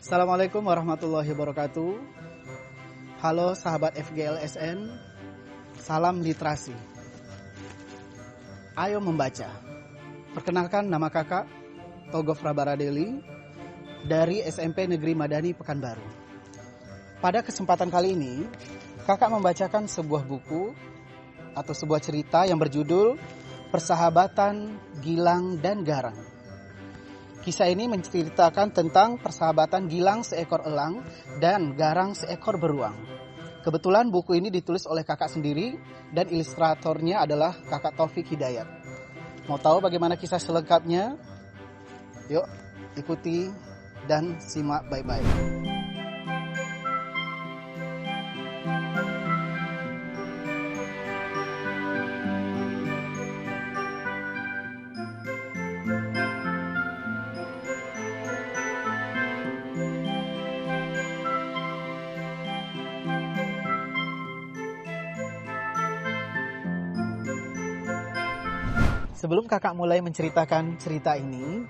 Assalamualaikum warahmatullahi wabarakatuh. Halo sahabat FGLSN, salam literasi. Ayo membaca. Perkenalkan, nama kakak Togof Rabaradeli dari SMP Negeri Madani Pekanbaru. Pada kesempatan kali ini, kakak membacakan sebuah buku atau sebuah cerita yang berjudul Persahabatan Gilang dan Garang. Kisah ini menceritakan tentang persahabatan Gilang seekor elang dan Garang seekor beruang. Kebetulan buku ini ditulis oleh kakak sendiri dan ilustratornya adalah kakak Taufik Hidayat. Mau tahu bagaimana kisah selengkapnya? Yuk ikuti dan simak baik-baik. Sebelum kakak mulai menceritakan cerita ini,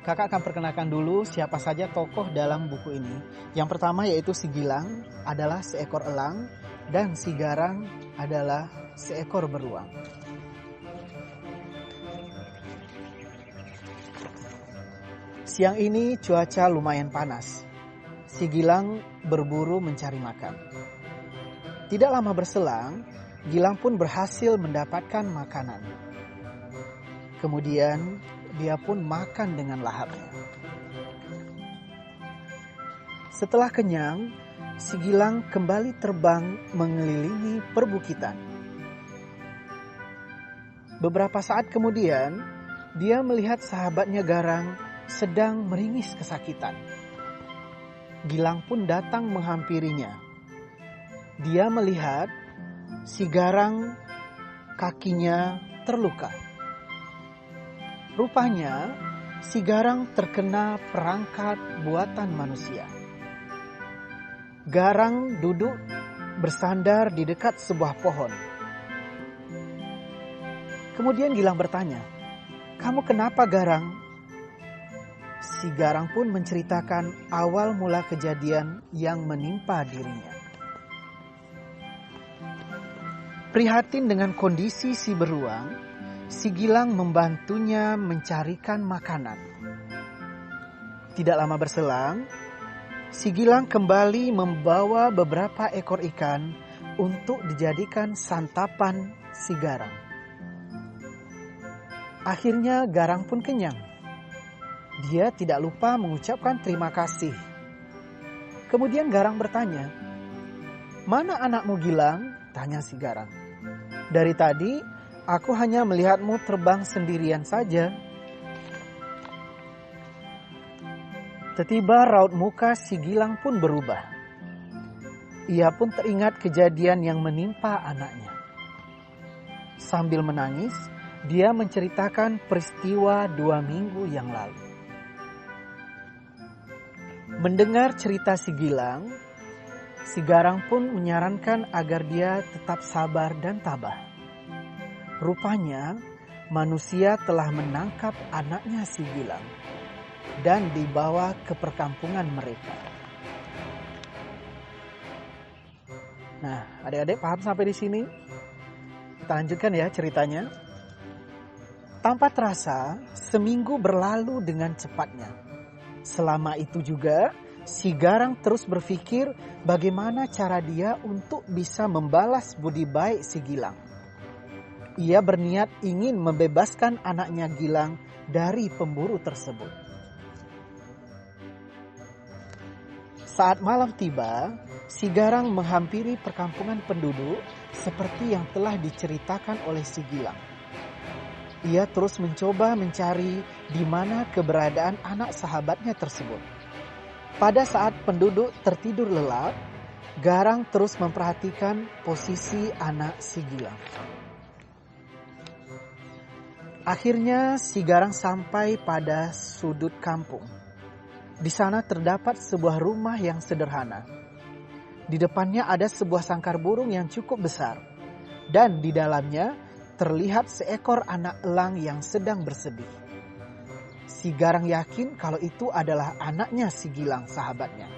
kakak akan perkenalkan dulu siapa saja tokoh dalam buku ini. Yang pertama yaitu si Gilang adalah seekor elang dan si Garang adalah seekor beruang. Siang ini cuaca lumayan panas. Si Gilang berburu mencari makan. Tidak lama berselang, Gilang pun berhasil mendapatkan makanan. Kemudian dia pun makan dengan lahapnya. Setelah kenyang, si Gilang kembali terbang mengelilingi perbukitan. Beberapa saat kemudian, dia melihat sahabatnya Garang sedang meringis kesakitan. Gilang pun datang menghampirinya. Dia melihat si Garang kakinya terluka. Rupanya, si Garang terkena perangkat buatan manusia. Garang duduk bersandar di dekat sebuah pohon. Kemudian Gilang bertanya, "Kamu kenapa, Garang?" Si Garang pun menceritakan awal mula kejadian yang menimpa dirinya. Prihatin dengan kondisi si beruang, si Gilang membantunya mencarikan makanan. Tidak lama berselang, si Gilang kembali membawa beberapa ekor ikan untuk dijadikan santapan si Garang. Akhirnya Garang pun kenyang. Dia tidak lupa mengucapkan terima kasih. Kemudian Garang bertanya, "Mana anakmu, Gilang?" tanya si Garang. "Dari tadi aku hanya melihatmu terbang sendirian saja." Tiba-tiba raut muka si Gilang pun berubah. Ia pun teringat kejadian yang menimpa anaknya. Sambil menangis, dia menceritakan peristiwa 2 minggu yang lalu. Mendengar cerita si Gilang, si Garang pun menyarankan agar dia tetap sabar dan tabah. Rupanya manusia telah menangkap anaknya si Gilang dan dibawa ke perkampungan mereka. Nah, adik-adik paham sampai di sini? Kita lanjutkan ya ceritanya. Tanpa terasa, seminggu berlalu dengan cepatnya. Selama itu juga, si Garang terus berpikir bagaimana cara dia untuk bisa membalas budi baik si Gilang. Ia berniat ingin membebaskan anaknya Gilang dari pemburu tersebut. Saat malam tiba, si Garang menghampiri perkampungan penduduk seperti yang telah diceritakan oleh si Gilang. Ia terus mencoba mencari di mana keberadaan anak sahabatnya tersebut. Pada saat penduduk tertidur lelap, Garang terus memperhatikan posisi anak si Gilang. Akhirnya si Garang sampai pada sudut kampung. Di sana terdapat sebuah rumah yang sederhana. Di depannya ada sebuah sangkar burung yang cukup besar. Dan di dalamnya terlihat seekor anak elang yang sedang bersedih. Si Garang yakin kalau itu adalah anaknya si Gilang, sahabatnya.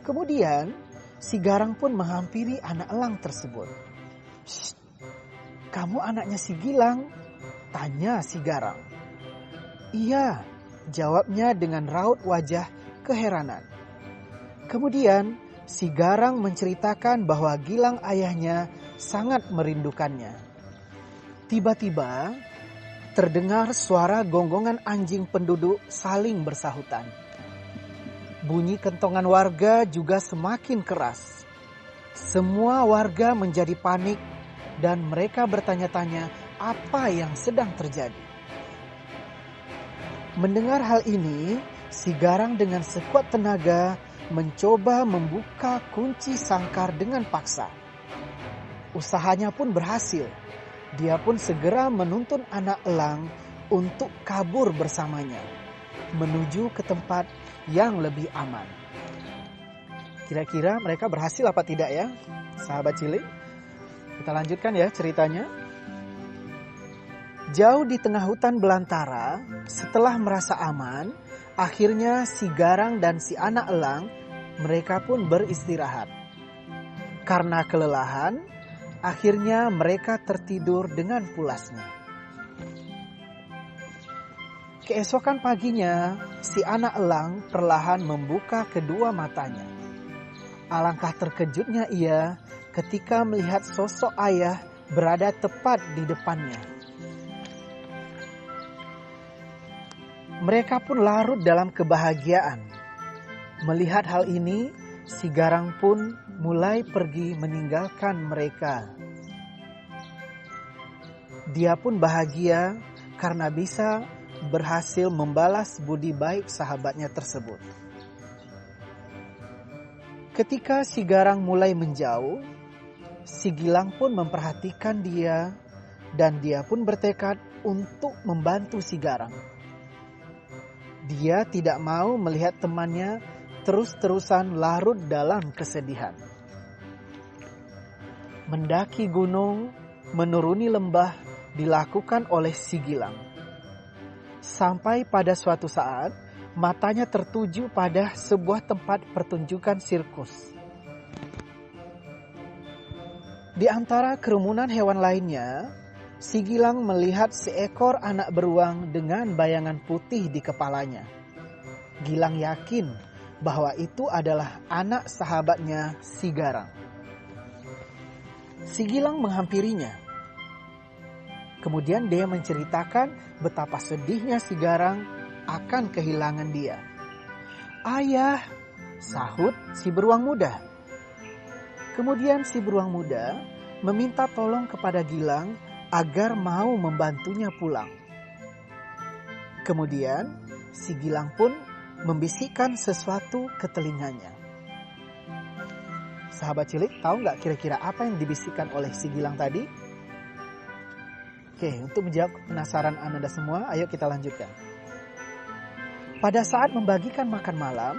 Kemudian si Garang pun menghampiri anak elang tersebut. "Shh, kamu anaknya si Gilang?" tanya si Garang. "Iya," jawabnya dengan raut wajah keheranan. Kemudian si Garang menceritakan bahwa Gilang ayahnya sangat merindukannya. Tiba-tiba terdengar suara gonggongan anjing penduduk saling bersahutan. Bunyi kentongan warga juga semakin keras. Semua warga menjadi panik dan mereka bertanya-tanya apa yang sedang terjadi. Mendengar hal ini, si Garang dengan sekuat tenaga mencoba membuka kunci sangkar dengan paksa. Usahanya pun berhasil. Dia pun segera menuntun anak elang untuk kabur bersamanya, menuju ke tempat yang lebih aman. Kira-kira mereka berhasil apa tidak ya, sahabat cilik? Kita lanjutkan ya ceritanya. Jauh di tengah hutan belantara, setelah merasa aman, akhirnya si Garang dan si anak elang, mereka pun beristirahat. Karena kelelahan, akhirnya mereka tertidur dengan pulasnya. Keesokan paginya, si anak elang perlahan membuka kedua matanya. Alangkah terkejutnya ia ketika melihat sosok ayah berada tepat di depannya. Mereka pun larut dalam kebahagiaan. Melihat hal ini, si Garang pun mulai pergi meninggalkan mereka. Dia pun bahagia karena bisa berhasil membalas budi baik sahabatnya tersebut. Ketika si Garang mulai menjauh, si Gilang pun memperhatikan dia dan dia pun bertekad untuk membantu si Garang. Dia tidak mau melihat temannya terus-terusan larut dalam kesedihan. Mendaki gunung, menuruni lembah dilakukan oleh si Gilang. Sampai pada suatu saat, matanya tertuju pada sebuah tempat pertunjukan sirkus. Di antara kerumunan hewan lainnya, si Gilang melihat seekor anak beruang dengan bayangan putih di kepalanya. Gilang yakin bahwa itu adalah anak sahabatnya si Garang. Si Gilang menghampirinya. Kemudian dia menceritakan betapa sedihnya si Garang akan kehilangan dia. "Ayah," sahut si beruang muda. Kemudian si beruang muda meminta tolong kepada Gilang agar mau membantunya pulang. Kemudian si Gilang pun membisikkan sesuatu ke telinganya. Sahabat cilik, tahu nggak kira-kira apa yang dibisikkan oleh si Gilang tadi? Oke, untuk menjawab penasaran Anda semua, ayo kita lanjutkan. Pada saat membagikan makan malam,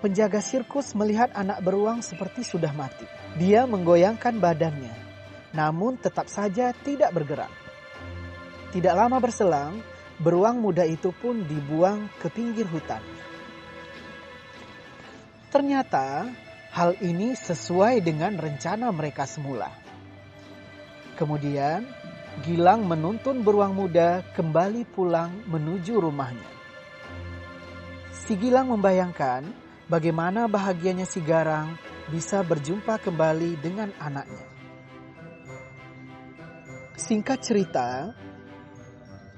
penjaga sirkus melihat anak beruang seperti sudah mati. Dia menggoyangkan badannya, namun tetap saja tidak bergerak. Tidak lama berselang, beruang muda itu pun dibuang ke pinggir hutan. Ternyata hal ini sesuai dengan rencana mereka semula. Kemudian Gilang menuntun beruang muda kembali pulang menuju rumahnya. Si Gilang membayangkan bagaimana bahagianya si Garang bisa berjumpa kembali dengan anaknya. Singkat cerita,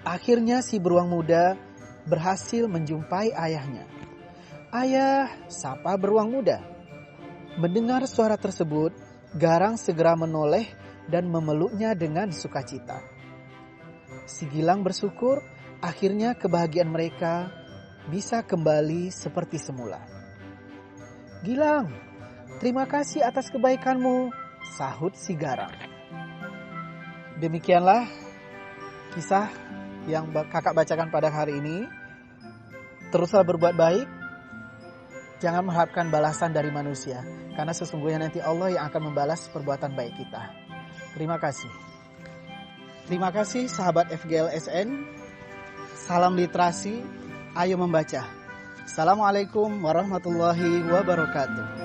akhirnya si beruang muda berhasil menjumpai ayahnya. "Ayah," sapa beruang muda. Mendengar suara tersebut, Garang segera menoleh dan memeluknya dengan sukacita. Si Gilang bersyukur akhirnya kebahagiaan mereka bisa kembali seperti semula. "Gilang, terima kasih atas kebaikanmu," sahut si Garang. Demikianlah kisah yang kakak bacakan pada hari ini. Teruslah berbuat baik. Jangan mengharapkan balasan dari manusia, karena sesungguhnya nanti Allah yang akan membalas perbuatan baik kita. Terima kasih. Terima kasih sahabat FGLSN. salam literasi, ayo membaca. Assalamualaikum warahmatullahi wabarakatuh.